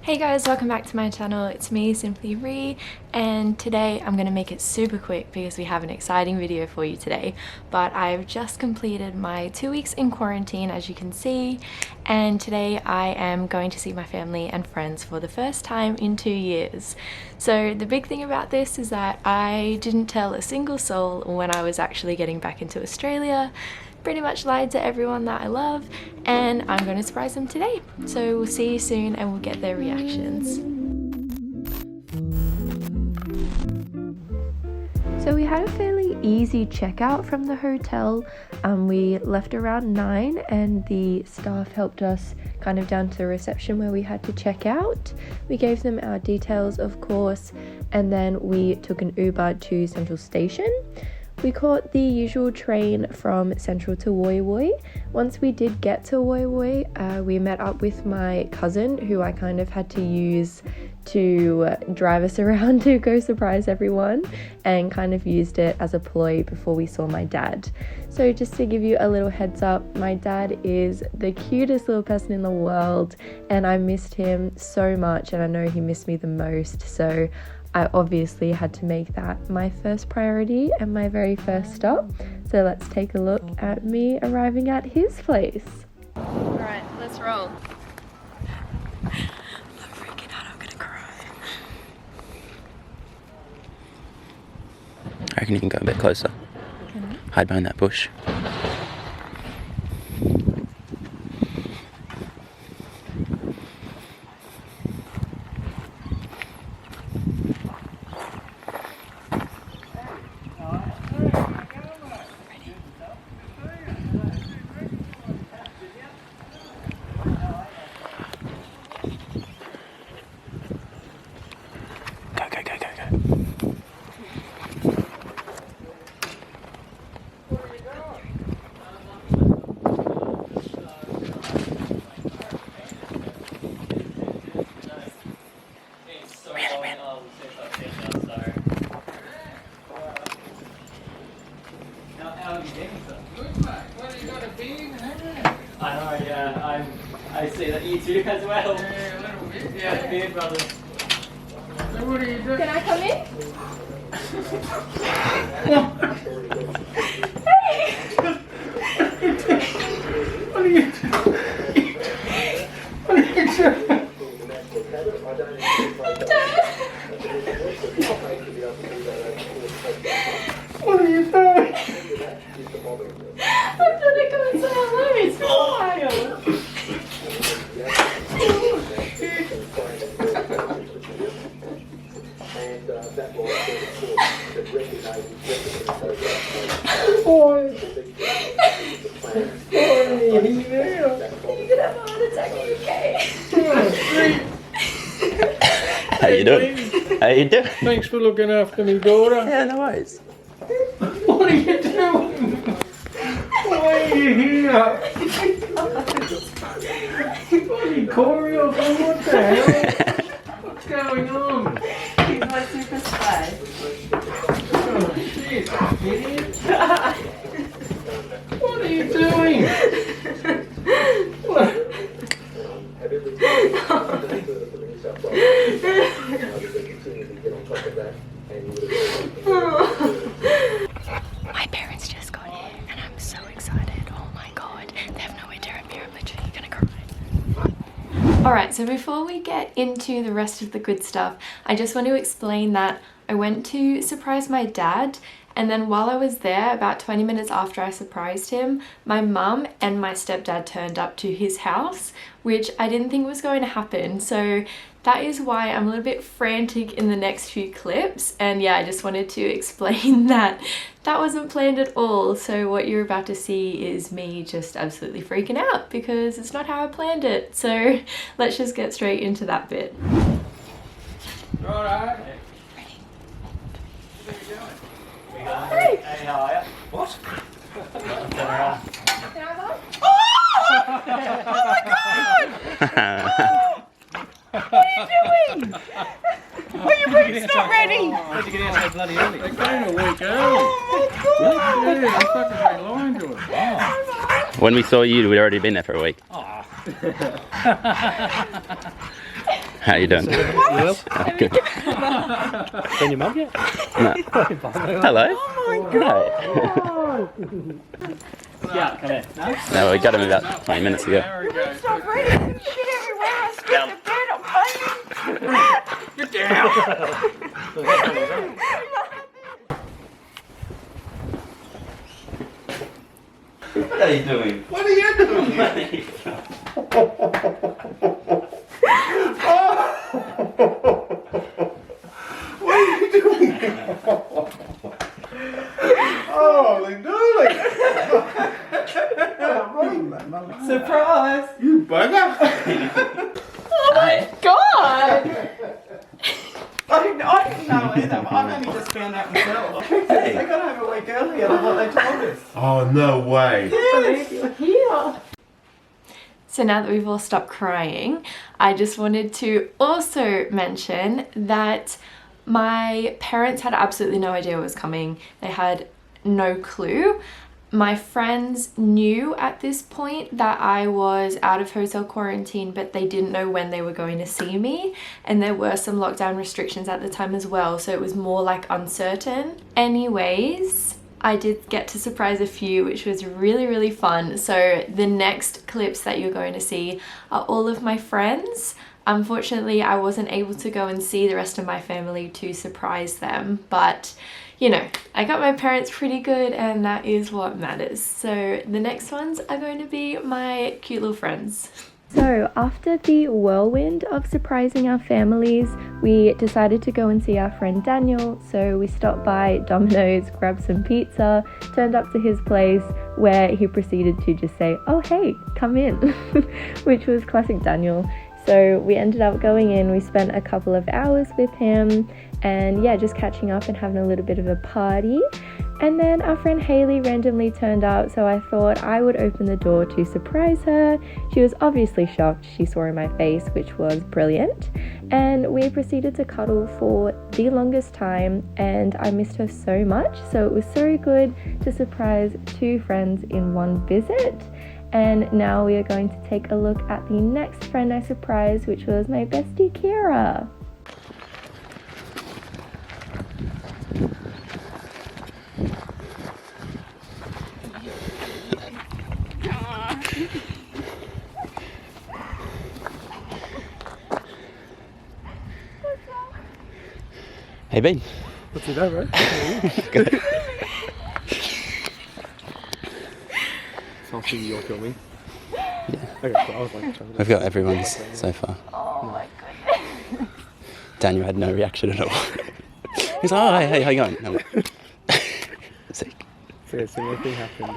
Hey guys, welcome back to my channel. It's me, Simply Ree, and today I'm going to make it super quick because we have an exciting video for you today. But I've just completed my 2 weeks in quarantine, as you can see, and today I am going to see my family and friends for the first time in 2 years. So the big thing about this is that I didn't tell a single soul when I was actually getting back into Australia. Pretty much lied to everyone that I love, and I'm going to surprise them today. So we'll see you soon and we'll get their reactions. So we had a fairly easy checkout from the hotel. We left around 9 and the staff helped us kind of down to the reception where we had to check out. We gave them our details, of course, and then we took an Uber to Central Station. We caught the usual train from Central to Woy Woy. Once we did get to Woy Woy, we met up with my cousin, who I kind of had to use to drive us around to go surprise everyone, and kind of used it as a ploy before we saw my dad. So just to give you a little heads up, my dad is the cutest little person in the world, and I missed him so much, and I know he missed me the most, so I obviously had to make that my first priority and my very first stop. So let's take a look at me arriving at his place. Alright, let's roll. I'm freaking out, I'm gonna cry. I reckon you can go a bit closer. Hide behind that bush. I know, yeah, I see that you too as well. Yeah, a little bit. Yeah, beard brothers. So what are you doing? Can I come in? What are you doing? What are you doing? What are you doing? I'm gonna come and say hello, it's been a while. Boy. You're gonna have a heart attack, are you okay? How you doing? How you doing? Thanks for looking after me, daughter. Yeah, no worries. What are you doing? Why are you here? Bloody Corey or something? What the hell? What's going on? He's my super spy. Oh shit, idiot. What are you doing? What? My parents just got here and I'm so excited. Oh my god, they have no idea I'm here. I'm literally gonna cry. Alright, so before we get into the rest of the good stuff, I just want to explain that I went to surprise my dad, and then while I was there, about 20 minutes after I surprised him, my mum and my stepdad turned up to his house, which I didn't think was going to happen. So that is why I'm a little bit frantic in the next few clips. And yeah, I just wanted to explain that that wasn't planned at all. So what you're about to see is me just absolutely freaking out because it's not how I planned it. So let's just get straight into that bit. Alright. Hey! Hey, how are you? What? Can I have oh my god! What are you doing? Are your boots not ready? How'd you get out so bloody early? They came a week early. Oh my god! Yeah, they fucking straight line to it. Oh. When we saw you, we'd already been there for a week. Oh. How you doing? You will? Oh, good. Been your mum yet? No. Hello. Oh my God. Yeah, come here. No? No, we got him about 20 minutes ago. Stop reading shit everywhere. I spit the bed. I'm Get down! What are you doing? What are you doing? What are you doing? Holy dooly! Surprise! You bugger! Hi. God! I didn't know either, but I've only just found out myself. Hey. They got home a week earlier than what they told us. Oh, no way. Believe you're here. So now that we've all stopped crying, I just wanted to also mention that my parents had absolutely no idea what was coming. They had no clue. My friends knew at this point that I was out of hotel quarantine, but they didn't know when they were going to see me. And there were some lockdown restrictions at the time as well, so it was more like uncertain. Anyways, I did get to surprise a few, which was really, really fun. So the next clips that you're going to see are all of my friends. Unfortunately, I wasn't able to go and see the rest of my family to surprise them, but you know, I got my parents pretty good and that is what matters. So the next ones are going to be my cute little friends. So after the whirlwind of surprising our families, we decided to go and see our friend Daniel. So we stopped by Domino's, grabbed some pizza, turned up to his place where he proceeded to just say, "Oh hey, come in," which was classic Daniel. So we ended up going in, we spent a couple of hours with him and yeah, just catching up and having a little bit of a party. And then our friend Hayley randomly turned up, so I thought I would open the door to surprise her. She was obviously shocked, she saw in my face, which was brilliant. And we proceeded to cuddle for the longest time and I missed her so much. So it was so good to surprise two friends in one visit. And now we are going to take a look at the next friend I surprised, which was my bestie Kira. Hey, Ben. What's it over? Good. So I'll see you're filming. Yeah. Okay, so I was like, We've got everyone's so far. Oh my goodness. Daniel had no reaction at all. He's like, "Oh, hey, how you going?" I'm like, sick. so yeah, similar thing happened.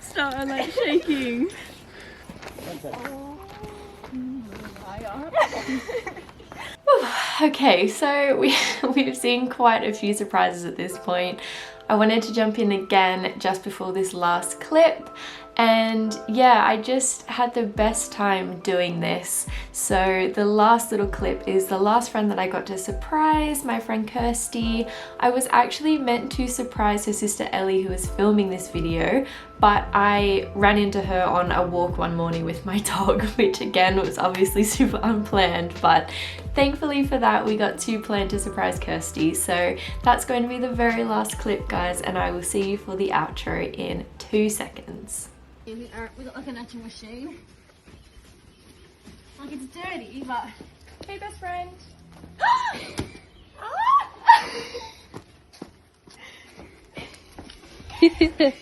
Started like shaking. Okay, so we've seen quite a few surprises at this point. I wanted to jump in again just before this last clip. And yeah, I just had the best time doing this. So the last little clip is the last friend that I got to surprise, my friend Kirsty. I was actually meant to surprise her sister Ellie, who was filming this video, but I ran into her on a walk one morning with my dog, which again was obviously super unplanned, but thankfully for that we got to plan to surprise Kirsty. So that's going to be the very last clip, guys, and I will see you for the outro in 2 seconds. We got like an etching machine. Like it's dirty, but hey, best friend. I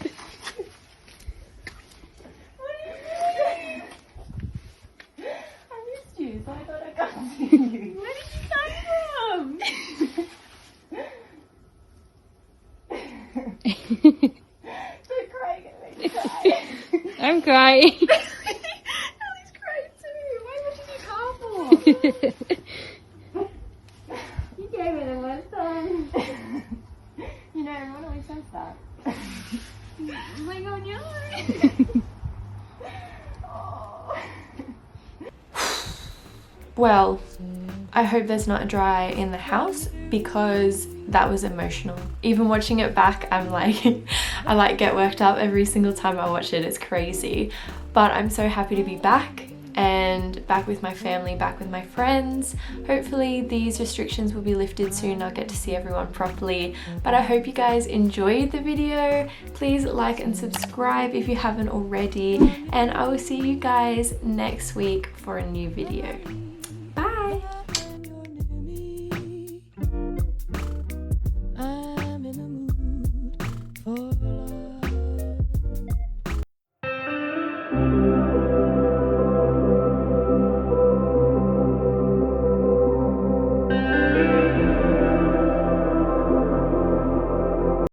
missed you, so I thought I'd come see you. Where did you come from? Don't cry, get me cry. I'm crying. Ellie's crying too. Why would you be careful? You gave it a wet time. You know, everyone always says that. Why going yellow? Well, I hope there's not a dryer in the house because that was emotional. Even watching it back, I'm like, I like get worked up every single time I watch it. It's crazy. But I'm so happy to be back and back with my family, back with my friends. Hopefully these restrictions will be lifted soon. I'll get to see everyone properly. But I hope you guys enjoyed the video. Please like and subscribe if you haven't already. And I will see you guys next week for a new video. Bye! I'm in the mood for love.